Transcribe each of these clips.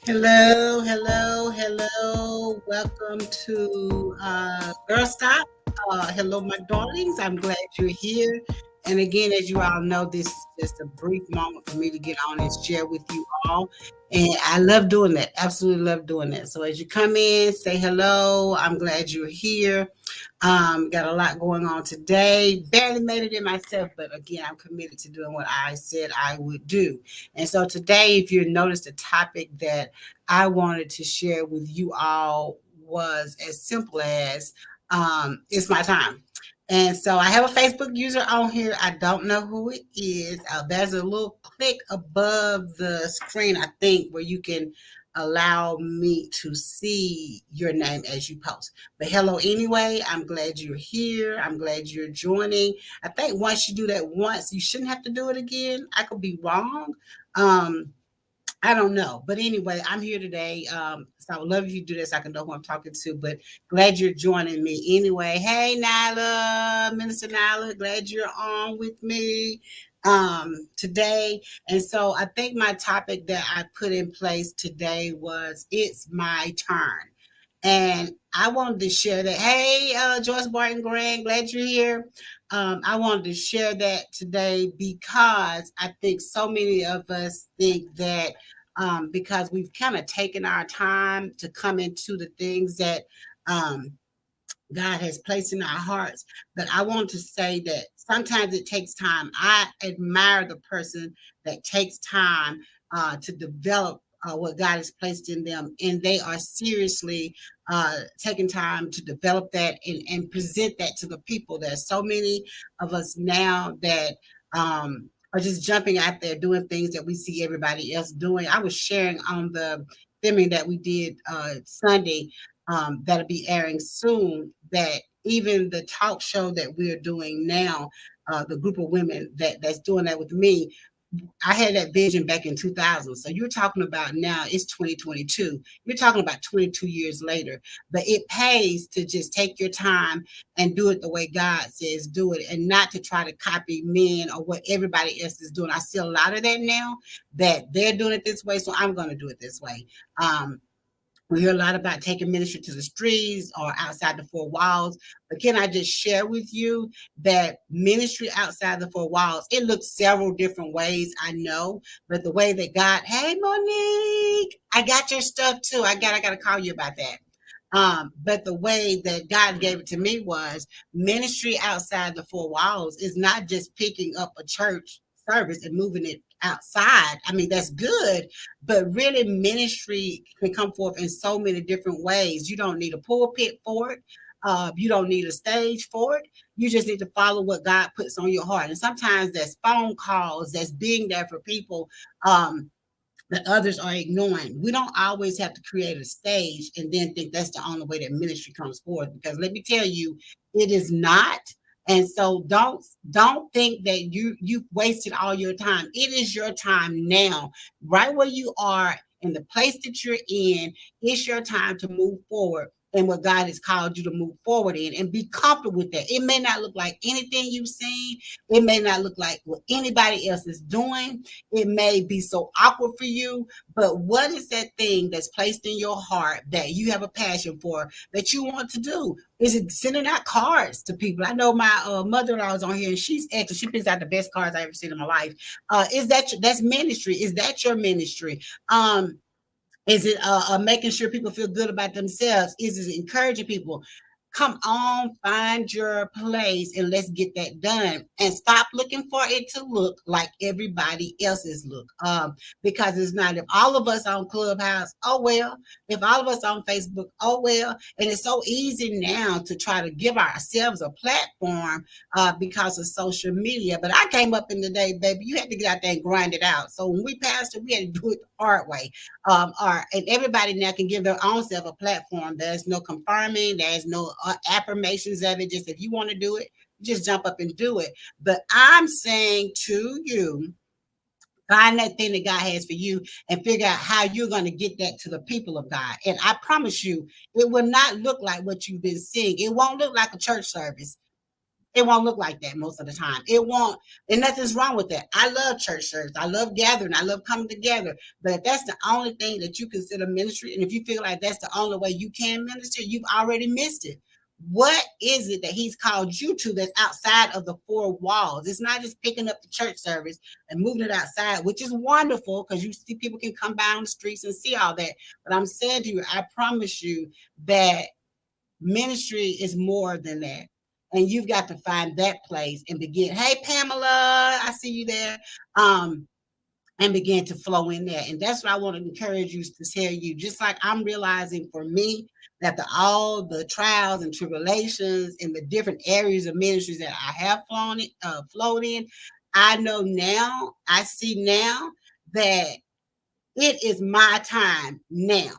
Hello, hello, hello. Welcome to Girl Stop. Hello, my darlings. I'm glad you're here. And again, as you all know, this is just a brief moment for me to get on and share with you all. And I love doing that. Absolutely love doing that. So as you come in, say hello. I'm glad you're here. Got a lot going on today. Barely made it in myself, but again, I'm committed to doing what I said I would do. And so today, if you noticed, the topic that I wanted to share with you all was as simple as it's my time. And so I have a Facebook user on here. I don't know who it is. There's a little click above the screen, I think, where you can allow me to see your name as you post. But hello anyway. I'm glad you're here. I'm glad you're joining. I think once you do that once, you shouldn't have to do it again. I could be wrong. Um, I don't know. But anyway, I'm here today. So I would love if you do this. I can know who I'm talking to, but glad you're joining me anyway. Hey, Nyla, Minister Nyla, glad you're on with me today. And so I think my topic that I put in place today was It's My Turn. And I wanted to share that. Hey, Joyce Barton Grant, glad you're here. I wanted to share that today because I think so many of us think that because we've kind of taken our time to come into the things that um, God has placed in our hearts. But I want to say that sometimes it takes time. I admire the person that takes time to develop what God has placed in them, and they are seriously taking time to develop that and present that to the people. There's so many of us now that are just jumping out there doing things that we see everybody else doing. I was sharing on the filming that we did Sunday that'll be airing soon, that even the talk show that we're doing now, the group of women that's doing that with me, I had that vision back in 2000. So you're talking about now it's 2022. You're talking about 22 years later. But it pays to just take your time and do it the way God says do it, and not to try to copy men or what everybody else is doing. I see a lot of that now, that they're doing it this way, so I'm going to do it this way. We hear a lot about taking ministry to the streets or outside the four walls. But can I just share with you that ministry outside the four walls, it looks several different ways, I know. But the way that God, hey Monique, I got your stuff too. I gotta call you about that. But the way that God gave it to me was ministry outside the four walls is not just picking up a church service and moving it outside. I mean, that's good, but really ministry can come forth in so many different ways. You don't need a pulpit for it. You don't need a stage for it. You just need to follow what God puts on your heart. And sometimes there's phone calls, that's being there for people that others are ignoring. We don't always have to create a stage and then think that's the only way that ministry comes forth. Because let me tell you, it is not. And so don't think that you've wasted all your time. It is your time now, right where you are in the place that you're in. It's your time to move forward and what God has called you to move forward in, and be comfortable with that. It may not look like anything you've seen. It may not look like what anybody else is doing. It may be so awkward for you, but what is that thing that's placed in your heart that you have a passion for that you want to do? Is it sending out cards to people? I know my mother-in-law is on here, and she's excellent. She picks out the best cards I've ever seen in my life. Is that's ministry? Is that your ministry? Is it making sure people feel good about themselves? Is it encouraging people? Come on, find your place and let's get that done. And stop looking for it to look like everybody else's look. Because it's not. If all of us on Clubhouse, oh well. If all of us on Facebook, oh well. And it's so easy now to try to give ourselves a platform because of social media. But I came up in the day, baby, you had to get out there and grind it out. So when we passed it, we had to do it the hard way. And everybody now can give their own self a platform. There's no confirming, there's no affirmations of it. Just if you want to do it, just jump up and do it. But I'm saying to you, find that thing that God has for you and figure out how you're going to get that to the people of God. And I promise you, it will not look like what you've been seeing. It won't look like a church service. It won't look like that most of the time. It won't, and nothing's wrong with that. I love church service. I love gathering. I love coming together. But if that's the only thing that you consider ministry, and if you feel like that's the only way you can minister, you've already missed it. What is it that he's called you to that's outside of the four walls? It's not just picking up the church service and moving it outside, which is wonderful because you see people can come by on the streets and see all that. But I'm saying to you, I promise you that ministry is more than that. And you've got to find that place and begin. Hey, Pamela, I see you there. And begin to flow in there. And that's what I want to encourage you to tell you. Just like I'm realizing for me that all the trials and tribulations in the different areas of ministries that I have flowed in, I know now, I see now that it is my time now.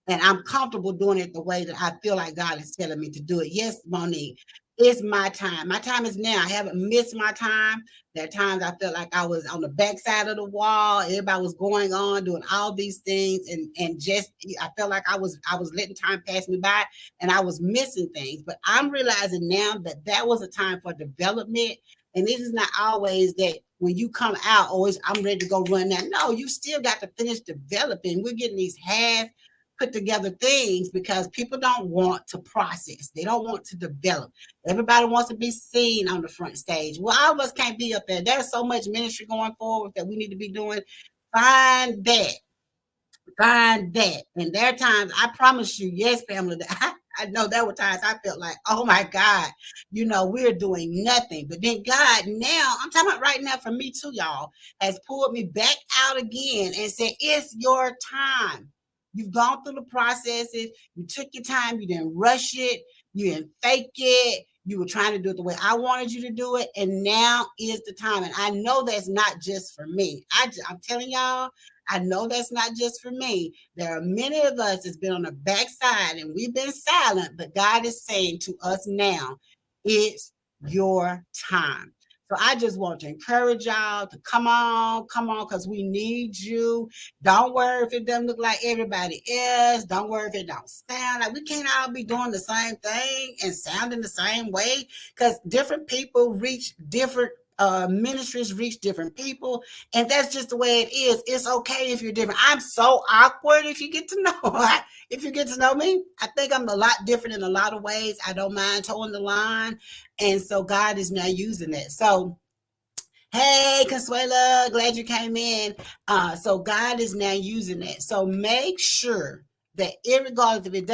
And I'm comfortable doing it the way that I feel like God is telling me to do it. Yes, Monique, it's my time. My time is now. I haven't missed my time. There are times I felt like I was on the backside of the wall. Everybody was going on, doing all these things, and just I felt like I was letting time pass me by, and I was missing things. But I'm realizing now that was a time for development, and it is not always that when you come out, always I'm ready to go run now. No, you still got to finish developing. We're getting these half put together things because people don't want to process. They don't want to develop. Everybody wants to be seen on the front stage. Well, all of us can't be up there. There's so much ministry going forward that we need to be doing. Find that. Find that. And there are times, I promise you, yes, Pamela, I know there were times I felt like, oh my God, we're doing nothing. But then God now, I'm talking about right now for me too, y'all, has pulled me back out again and said, it's your time. You've gone through the processes. You took your time. You didn't rush it. You didn't fake it. You were trying to do it the way I wanted you to do it. And now is the time. And I know that's not just for me. I'm telling y'all, I know that's not just for me. There are many of us that's been on the backside and we've been silent, but God is saying to us now, it's your time. So I just want to encourage y'all to come on, because we need you. Don't worry if it doesn't look like everybody else. Don't worry if it don't sound like, we can't all be doing the same thing and sounding the same way, because different people reach different ministries, reach different people, and that's just the way it is. It's okay if you're different. I'm so awkward if you get to know me. I think I'm a lot different in a lot of ways. I don't mind towing the line, and so God is now using it. So hey, Consuela, glad you came in. So God is now using it. So make sure that irregardless if it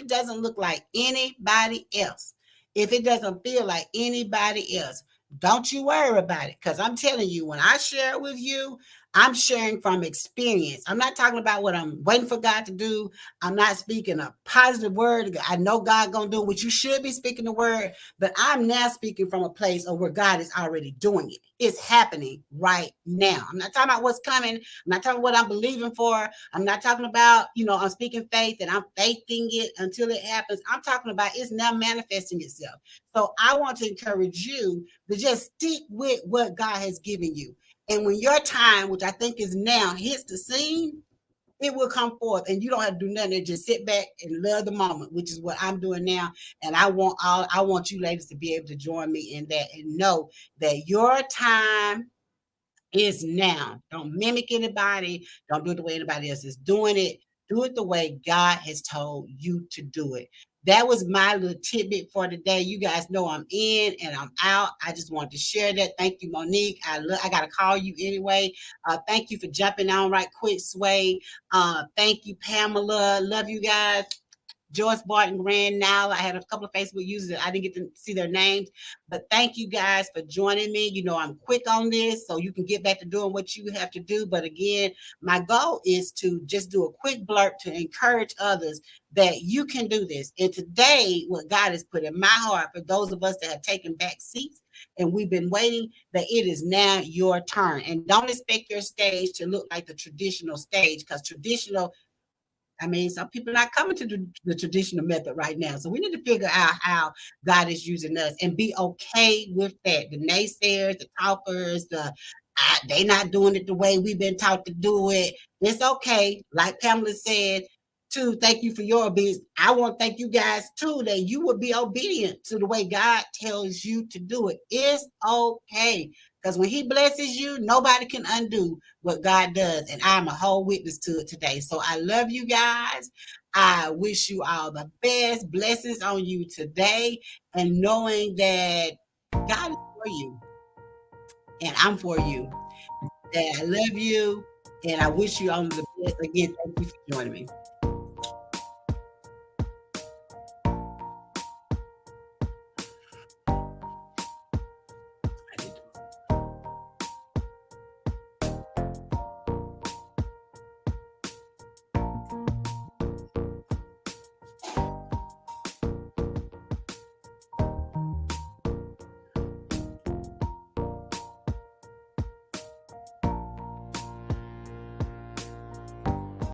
doesn't look like anybody else, if it doesn't feel like anybody else, don't you worry about it. Because I'm telling you, when I share it with you, I'm sharing from experience. I'm not talking about what I'm waiting for God to do. I'm not speaking a positive word. I know God gonna do what you should be speaking the word, but I'm now speaking from a place of where God is already doing it. It's happening right now. I'm not talking about what's coming. I'm not talking about what I'm believing for. I'm not talking about, I'm speaking faith and I'm faithing it until it happens. I'm talking about it's now manifesting itself. So I want to encourage you to just stick with what God has given you. And when your time, which I think is now, hits the scene, it will come forth and you don't have to do nothing. Just sit back and love the moment, which is what I'm doing now. And I want you ladies to be able to join me in that and know that your time is now. Don't mimic anybody. Don't do it the way anybody else is doing it. Do it the way God has told you to do it. That was my little tidbit for today. You guys know I'm in and I'm out. I just wanted to share that. Thank you, Monique. I got to call you anyway. Thank you for jumping on right quick, Sway. Thank you, Pamela. Love you guys. Joyce Barton, Grand Now. I had a couple of Facebook users that I didn't get to see their names, but thank you guys for joining me. I'm quick on this, so you can get back to doing what you have to do. But again, my goal is to just do a quick blurb to encourage others that you can do this. And today, what God has put in my heart for those of us that have taken back seats and we've been waiting, that it is now your turn. And don't expect your stage to look like the traditional stage, because some people are not coming to the traditional method right now. So we need to figure out how God is using us and be okay with that. The naysayers, the talkers, they not doing it the way we've been taught to do it. It's okay. Like Pamela said, to thank you for your obedience. I want to thank you guys too that you will be obedient to the way God tells you to do it. It's okay. Because when he blesses you, nobody can undo what God does. And I'm a whole witness to it today. So I love you guys. I wish you all the best blessings on you today. And knowing that God is for you and I'm for you. That I love you and I wish you all the best. Again, thank you for joining me.